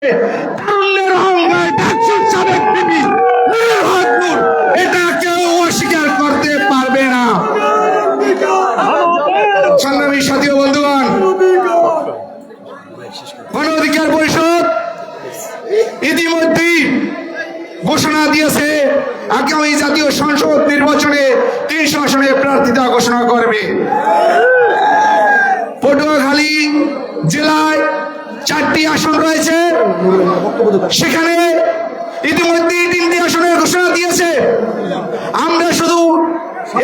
তারুণ্যের অহংকার ডাকসুর সাবেক বিপি নুরুল হক নূর, এটা কেউ অস্বীকার করতে পারবে না। সংগ্রামী সাথী ও বন্ধুগণ, গণ অধিকার পরিষদ ইতিমধ্যেই ঘোষণা দিয়েছে আগামী জাতীয় সংসদ নির্বাচনে ৩০ আসনে প্রার্থিতা ঘোষণা করবে। পটুয়াখালী জেলায় ৪টি আসন রয়েছে, সেখানে ইতিমধ্যে ৩টি আসনের ঘোষণা দিয়েছে। আমরা শুধু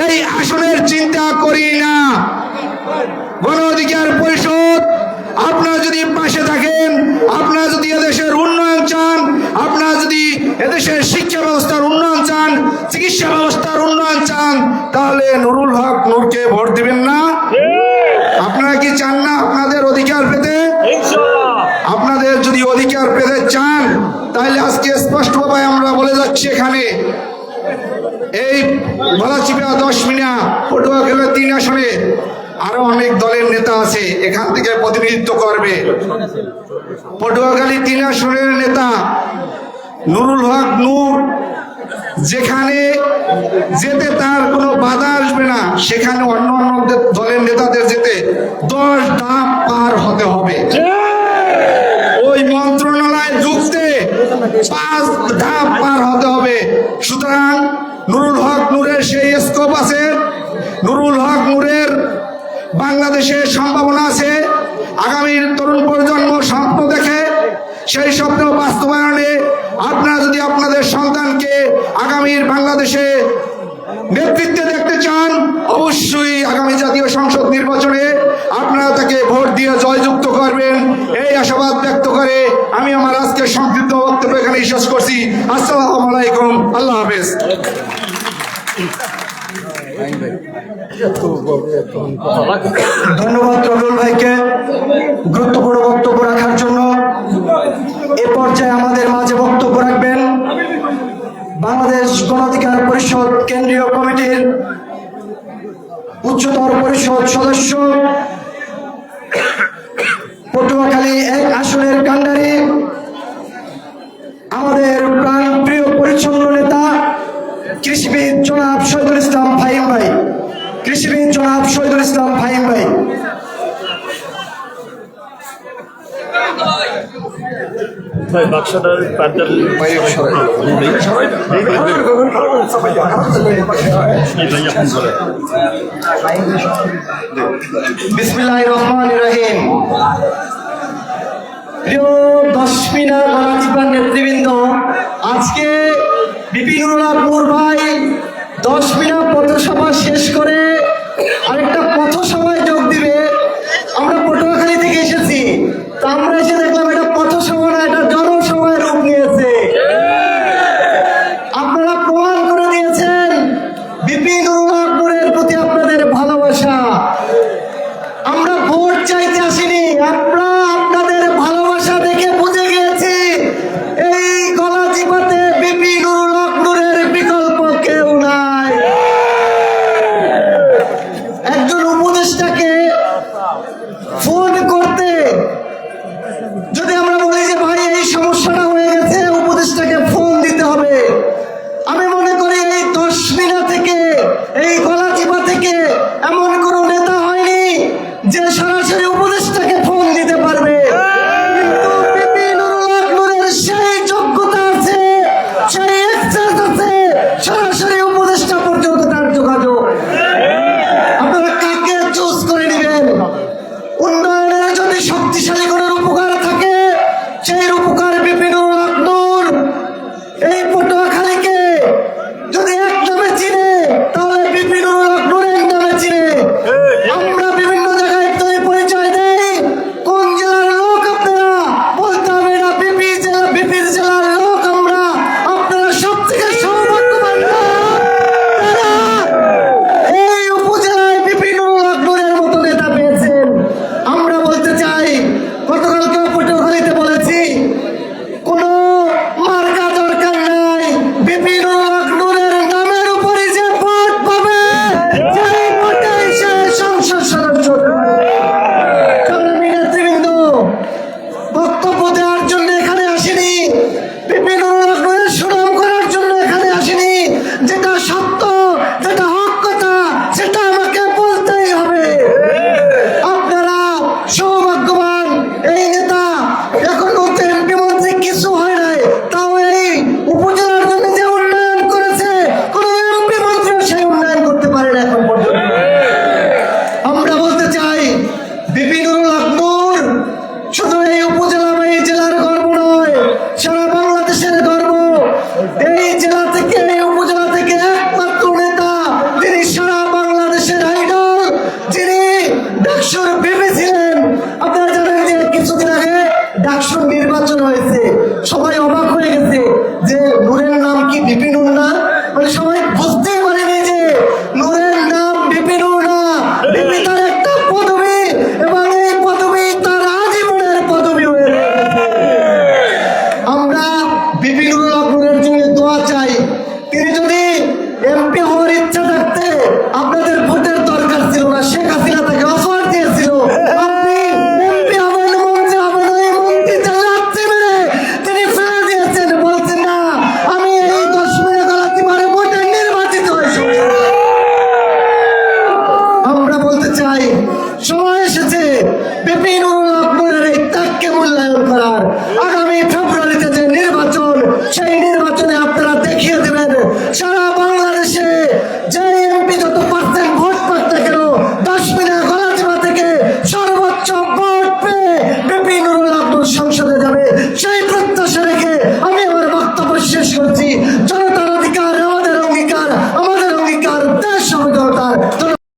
এই আসনের চিন্তা করি না, গণ অধিকার পরিষদ আপনারা যদি পাশে থাকেন, আপনারা যদি এদেশের উন্নয়ন চান, আপনারা যদি এদেশের শিক্ষা ব্যবস্থার উন্নয়ন চান, চিকিৎসা ব্যবস্থার উন্নয়ন চান, তাহলে নুরুল হক নূরকে ভোট দিবেন না? আপনারা কি চান না আপনাদের অধিকার পেতে? আপনাদের যদি অধিকার পেতে চান, তাহলে আজকে স্পষ্টভাবে আমরা বলে যাচ্ছি, এখানে এই গলাচিপা 10 মিনা পটুয়াখালী 3 আসনে আরো অনেক দলের নেতা আছে, এখান থেকে প্রতিনিধিত্ব করবে। পটুয়াখালী 3 আসনের নেতা নুরুল হক নূর যেখানে যেতে তার কোনো বাধা আসবে না, সেখানে অন্য অন্য দলের নেতাদের যেতে 10 ধাপ পার হতে হবে। ওই মন্ত্রণালয়ে ঢুকতে 5 ধাপ পার হতে হবে। সুতরাং নুরুল হক নূরের সেই স্কোপ আছে, নুরুল হক নূরের বাংলাদেশের সম্ভাবনা আছে। আগামীর তরুণ প্রজন্ম স্বপ্ন দেখে, সেই স্বপ্ন বাস্তবায়নে আপনারা যদি আপনাদের সন্তানকে আগামীর বাংলাদেশে নেতৃত্বে দেখতে চান, অবশ্যই আগামী জাতীয় সংসদ নির্বাচনে আপনারা তাকে ভোট দিয়ে জয়যুক্ত করবেন, এই আশাবাদ ব্যক্ত করে আমি আমার আজকের সংক্ষিপ্ত বক্তব্য এখানে শেষ করছি। আসসালামু আলাইকুম, আল্লাহ হাফেজ। ধন্যবাদ রবিউল ভাইকে গুরুত্বপূর্ণ বক্তব্য রাখার জন্য। এ পর্যায়ে আমাদের মাঝে বক্তব্য রাখবেন বাংলাদেশ গণ অধিকার পরিষদ কেন্দ্রীয় কমিটির উচ্চতর পরিষদ সদস্য, পটুয়াখালী 1 আসনের কান্ডারি, আমাদের প্রাণ প্রিয় পরিচ্ছন্ন নেতা কৃষিবিদ জনাব শহীদুল ইসলাম ফাহিম ভাই। কৃষিবিদ জনাব শহীদুল ইসলাম ফাহিম ভাই। বিসমিল্লাহির রহমানির রহিম। প্রিয় 10 মিনা গণচিপার নেতৃবৃন্দ, আজকে বিপি নুরুল হক নূর ভাই 10 মিনা পথসভা শেষ করে আরেকটা পথসভায় যোগ দিবে। আমরা পটুয়াখালী থেকে এসেছি, তো আমরা এসে দেখলাম এটা পথসভা না, এটা জনসভায় রূপ নিয়েছে। আপনারা প্রমাণ করে দিয়েছেন বিপি নুরুল হক নূরের প্রতি আপনাদের ভালোবাসা। আমরা ভোট চাইতে আসিনি, আমরা আপনাদের ভালোবাসা দেখে বুঝে গিয়েছি এই গলাচিপাতে বিপি নুরুল হক নূরের বিকল্প কেউ নাই। একজন উপদেষ্টাকে ফোন করতে যদি আমরা বলি যে ভাই এই সমস্যাটা হয়ে গেছে, উপদেষ্টাকে ফোন দিতে হবে। আমি মনে করি এই 10 মিনা থেকে, এই গলাচিপা থেকে এমন কোন নেতা হয়নি যে সরাসরি উপদেষ্টাকে ফোন দিতে পারবে, কিন্তু বিপি নুরুল হক নূরের সেই যোগ্যতা আছে, সেই এক্সেস আছে, সরাসরি উপদেষ্টা পর্যন্ত তার যোগাযোগ। আপনারা কাকে চুজ করে নেবেন? উন্নয়নের যদি শক্তিশালী কোনো উপকার থাকে, সেই উপকার বিপি নুরুল হক নূর এই পটুয়াখালীকে যদি এক নামে চিনে, তাহলে বিপি নুরুল হক নূরের নামে চিনে। আমরা বিভিন্ন জায়গায় তো পরিচয় দেই, কোন জেলার লোক আপনারা বলতে হবে না, বিপির জেলার লোক আমরা। আপনারা সব থেকে সৌভাগ্যবান লোক, তারা এই উপজেলায় বিপি নুরুল হক নূরের মতো নেতা পেয়েছেন। আমরা বলতে চাই, গতকালকে পটুয়াখালীতে বলেছি, কোন এপি নুরুল